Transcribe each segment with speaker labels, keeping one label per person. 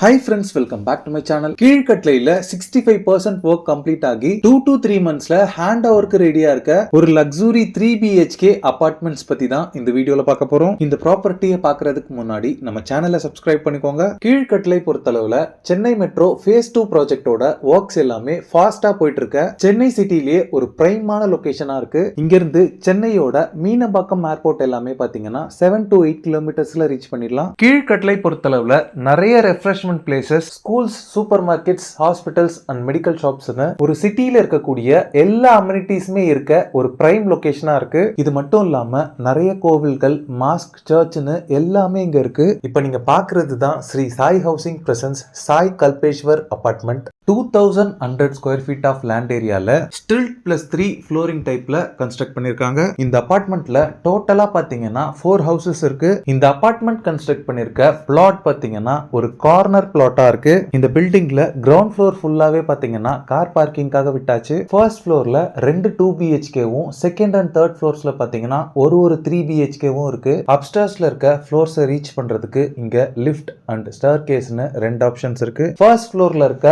Speaker 1: Hi friends, welcome back to my channel. கீழ்கட்லையில 65% work complete ஆகி 2 to 3 monthsல hand overக்கு ரெடியா இருக்க ஒரு luxury 3 BHK apartments பத்தி தான் இந்த வீடியோல பார்க்க போறோம். இந்த ப்ராப்பர்ட்டியை பார்க்கறதுக்கு முன்னாடி நம்ம சேனலை சப்ஸ்கிரைப் பண்ணிக்கோங்க. கீழ்கட்லை பொறுத்தளவுல சென்னை மெட்ரோ ஃபேஸ் 2 ப்ராஜெக்டோட ஒர்க்ஸ் எல்லாமே ஃபாஸ்டா போயிட்டு இருக்க சென்னை சிட்டிலேயே ஒரு பிரைமான லொகேஷனா இருக்கு. இங்க இருந்து சென்னையோட மீனம்பாக்கம் ஏர்போர்ட் எல்லாமே பாத்தீங்கன்னா 7 to 8 கிலோமீட்டர்ஸ்ல ரீச் பண்ணிடலாம். கீழ்கட்லை பொறுத்தளவுல நிறைய refreshment places, schools, supermarkets, hospitals and medical ஷாப்ஸ்னு ஒரு சிட்டில இருக்கக்கூடிய எல்லா அம்யூனிட்டிஸுமே இருக்க ஒரு பிரைம் லொகேஷனா இருக்கு. இது மட்டும் இல்லாம நிறைய கோவில்கள், மாஸ்க், சர்ச்னு எல்லாமே இங்க இருக்கு. இப்ப நீங்க பாக்குறது தான் Sri Sai housing presents Sai Kalpeshwar apartment. 2100 square feet of land ஏரியால ஸ்டில்ட் பிளஸ் 3 ஃப்ளோரிங் டைப்ல கன்ஸ்ட்ரக்ட் பண்ணிருக்காங்க. இந்த அபார்ட்மெண்ட்ல டோட்டலா பாத்தீங்கன்னா 4 ஹவுசஸ் இருக்கு. இந்த அபார்ட்மெண்ட் கன்ஸ்ட்ரக்ட் பண்ணிருக்க பிளாட் பாத்தீங்கன்னா ஒரு கார்னர் பிளாட்டா இருக்கு. இந்த பில்டிங்ல கிரவுண்ட் ஃப்ளோர் ஃபுல்லாவே பாத்தீங்கன்னா கார் பார்க்கிங்காக விட்டாச்சு. ஃபர்ஸ்ட் ஃப்ளோர்ல 2 2 BHKவும், செகண்ட் அண்ட் தேர்ட் ஃப்ளோர்ஸ்ல பாத்தீங்கன்னா ஒரு 3 BHKவும் இருக்கு. அப்ஸ்டேர்ஸ்ல இருக்க ஃப்ளோர்ஸை ரீச் பண்றதுக்கு இங்க லிஃப்ட் அண்ட் ஸ்டேர் கேஸ்னு 2 ஆப்ஷன்ஸ் இருக்கு. ஃபர்ஸ்ட் ஃப்ளோர்ல இருக்க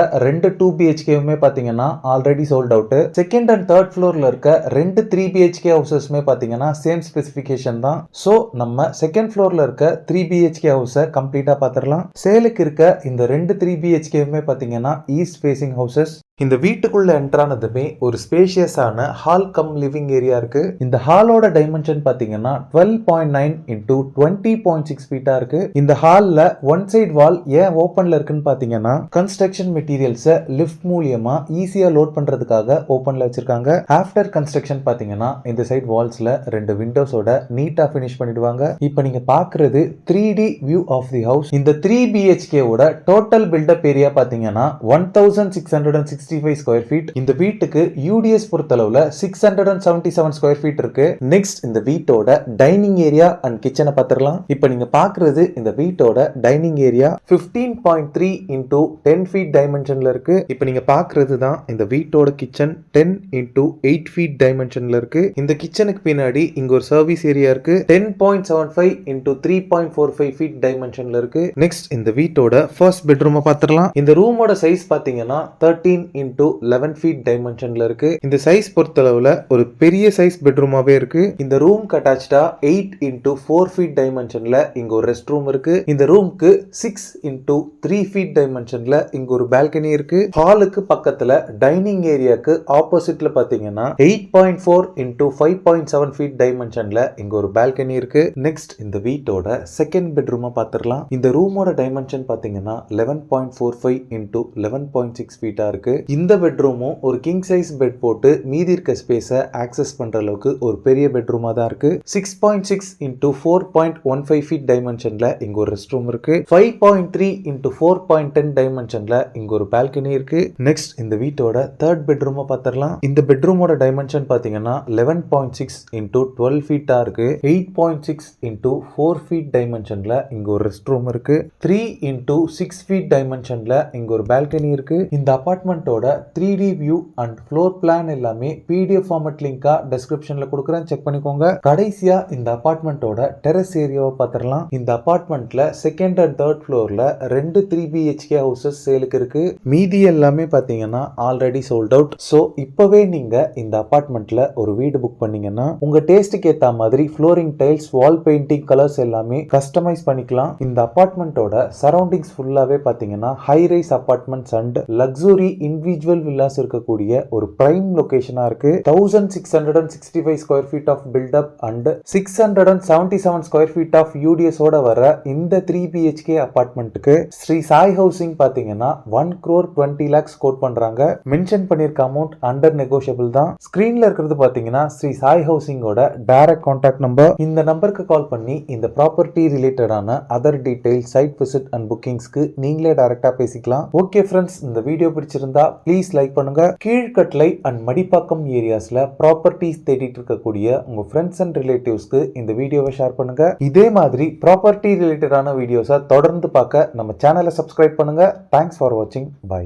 Speaker 1: 2 BHKவுமே பாத்தீங்கன்னா already sold out. Second and third ஃப்ளோர்ல இருக்க 2 3 BHK ஹவுசஸ்மே பாத்தீங்கன்னா சேம் ஸ்பெசிஃபிகேஷன் தான். சோ நம்ம செகண்ட் ஃப்ளோர்ல இருக்க 3 BHK ஹவுஸை கம்ப்ளீட்டா பாத்திரலாம். சேலுக்கு இருக்க இந்த 2 3 BHKவுமே பாத்தீங்கன்னா ஈஸ்ட் ஃபேசிங் ஹவுசஸ். இந்த வீட்டுக்குள்ள என்ட்ரானதுமே ஒரு ஸ்பேஷியஸான ஹால் கம் லிவிங் ஏரியா இருக்கு. இந்த ஹாலோட டைமென்ஷன் பாத்தீங்கன்னா 12.9 into 20.6 ஃபீட்டா இருக்கு. இந்த ஹால்ல ஒன் சைடு வால் ஏன் ஓபன்ல இருக்குன்னு பாத்தீங்கன்னா கன்ஸ்ட்ரக்ஷன் மெட்டீரியல்ஸை லிஃப்ட் மூலியமா ஈஸியா லோட் பண்றதுக்காக ஓபன்ல வச்சிருக்காங்க. ஆஃப்டர் கன்ஸ்ட்ரக்ஷன் பாத்தீங்கன்னா இந்த சைடு வால்ஸ்ல 2 விண்டோஸோட நீட்டா ஃபினிஷ் பண்ணிடுவாங்க. இப்போ நீங்க பாக்குறது 3D view of the house. இந்த 3 BHK ஓட டோட்டல் பில்டப் ஏரியா பாத்தீங்கன்னா 1665 ஸ்கொயர் ஃபீட். இந்த வீட்டுக்கு UDS பொறுத்தளவுல 677 ஸ்கொயர் ஃபீட் இருக்கு. நெக்ஸ்ட் இந்த வீட்டோட டைனிங் ஏரியா அண்ட் கிச்சனை பார்த்துடலாம். இப்போ நீங்க பாக்குறது இந்த வீட்டோட டைனிங் ஏரியா 15.3 into 10 ஃபீட் டைமென்ஷன்ல இருக்கு. இப்போ நீங்க பாக்குறது தான் இந்த வீட்டோட கிச்சன் 10 into 8 ஃபீட் டைமென்ஷன்ல இருக்கு. இந்த கிச்சனுக்கு பின்னாடி இங்க ஒரு சர்வீஸ் ஏரியா இருக்கு 10.75 into 3.45 ஃபீட் டைமென்ஷன்ல இருக்கு. நெக்ஸ்ட் இந்த வீட்டோட ஃபர்ஸ்ட் பெட்ரூமை பார்த்துடலாம். இந்த ரூமோட சைஸ் பாத்தீங்கன்னா 13 into 11 ஃபீட் டைமென்ஷன்ல இருக்கு. இந்த சைஸ் பொறுத்தளவுல ஒரு பெரிய சைஸ் பெட்ரூமாவே இருக்கு. இந்த ரூம் அட்டாச்டா 8 into 4 ஃபீட் டைமென்ஷன்ல இங்க ஒரு ரெஸ்ட் ரூம் இருக்கு. இந்த ரூம்க்கு 6 into 3 ஃபீட் டைமென்ஷன்ல இங்க ஒரு பால்கனி இருக்கு. ஹாலுக்கு பக்கத்துல டைனிங் ஏரியாக்கு ஆப்போசிட்ல பாத்தீங்கன்னா 8.4 into 5.7 ஃபீட் டைமென்ஷன்ல இங்க ஒரு பால்கனி இருக்கு. நெக்ஸ்ட் இந்த வீட்டோட செகண்ட் பெட்ரூமை பார்த்துடலாம். இந்த ரூமோட டைமென்ஷன் பாத்தீங்கன்னா 11.45 into 11.6 ஃபீட்டா இருக்கு. இந்த பெட்ரூமும் ஒரு கிங் சைஸ் பெட் போட்டு மீதி இருக்க ஸ்பேஸை ஆக்சஸ் பண்ற அளவுக்கு ஒரு பெரிய பெட்ரூமா தான் இருக்கு. 6.6 into 4.15 ஃபீட் டைமென்ஷன்ல இங்க ஒரு ரெஸ்ட் ரூம் இருக்கு. 5.3 into 4.10 டைமென்ஷன்ல இங்க ஒரு பால்கனி இருக்கு. நெக்ஸ்ட் இந்த வீட்டோட தேர்ட் பெட்ரூமை பார்த்துடலாம். இந்த பெட்ரூமோட டைமென்ஷன் பாத்தீங்கன்னா 11.6 into 12 ஃபீட்டா இருக்கு. 8.6 into 4 ஃபீட் டைமென்ஷன்ல இங்க ஒரு ரெஸ்ட் ரூம் இருக்கு. 3 into 6 ஃபீட் டைமென்ஷன்ல இங்க ஒரு பால்கனி இருக்கு. இந்த அபார்ட்மெண்டோட 3D view and floor plan எல்லாமே PDF ஃபார்மட் லிங்கா டிஸ்கிரிப்ஷன்ல கொடுக்குறேன், செக் பண்ணிக்கோங்க. கடைசியா இந்த அபார்ட்மெண்டோட டெரஸ் ஏரியாவை பார்த்துடலாம். இந்த அபார்ட்மெண்ட்ல செகண்ட் அண்ட் தேர்ட் ஃப்ளோர்ல 2 3 BHK ஹவுசஸ் சேலுக்கு இருக்கு. மீதி எல்லாமே பாத்தீங்கன்னா ஆல்ரெடி சோல்ட் அவுட். சோ இப்பவே நீங்க இந்த அபார்ட்மெண்ட்ல ஒரு வீடு புக் பண்ணீங்கன்னா உங்க டேஸ்டுக்கு ஏத்த மாதிரி flooring tiles, wall painting, colours எல்லாமே கஸ்டமைஸ் பண்ணிக்கலாம். இந்த அபார்ட்மெண்டோட சரௌண்டிங்ஸ் ஃபுல்லாவே பாத்தீங்கன்னா high rise apartments and luxury individual villas இருக்கக்கூடிய ஒரு பிரைம் லொகேஷனா இருக்கு. 1665 square feet of buildup and 677 square feet of UDS ஓட வர இந்த 3 BHK அபார்ட்மெண்ட்டுக்கு ஸ்ரீ சாய் ஹவுசிங் பாத்தீங்கன்னா 1 crore 20 lakhs கோட் பண்றாங்க. மென்ஷன் பண்ணிருக்க அமௌண்ட் அண்டர் நெகோஷியபிள் தான். ஸ்கிரீன்ல இருக்கிறது பாத்தீங்கன்னா ஸ்ரீ சாய் ஹவுசிங்கோட டைரக்ட் கான்டாக்ட் நம்பர். இந்த நம்பருக்கு கால் பண்ணி இந்த ப்ராப்பர்ட்டி ரிலேட்டடான other detail, site visit and புக்கிங்ஸ்க்கு நீங்களே டைரக்டா பேசிக்கலாம். ஓகே ஃப்ரெண்ட்ஸ், இந்த வீடியோ பிடிச்சிருந்தா ப்ளீஸ் லைக் பண்ணுங்க. கீழ்கட்லை அண்ட் மடிப்பாக்கம் ஏரியாஸ்ல ப்ராப்பர்ட்டிஸ் தேடிட்டு இருக்கக்கூடிய உங்க ஃப்ரெண்ட்ஸ் அண்ட் ரிலேட்டிவ்ஸ்க்கு இந்த வீடியோவை ஷேர் பண்ணுங்க. இதே மாதிரி ப்ராப்பர்ட்டி ரிலேட்டடான வீடியோஸை தொடர்ந்து பார்க்க நம்ம சேனலை சப்ஸ்கிரைப் பண்ணுங்க. தேங்க்ஸ் ஃபார் வாட்சிங். பை.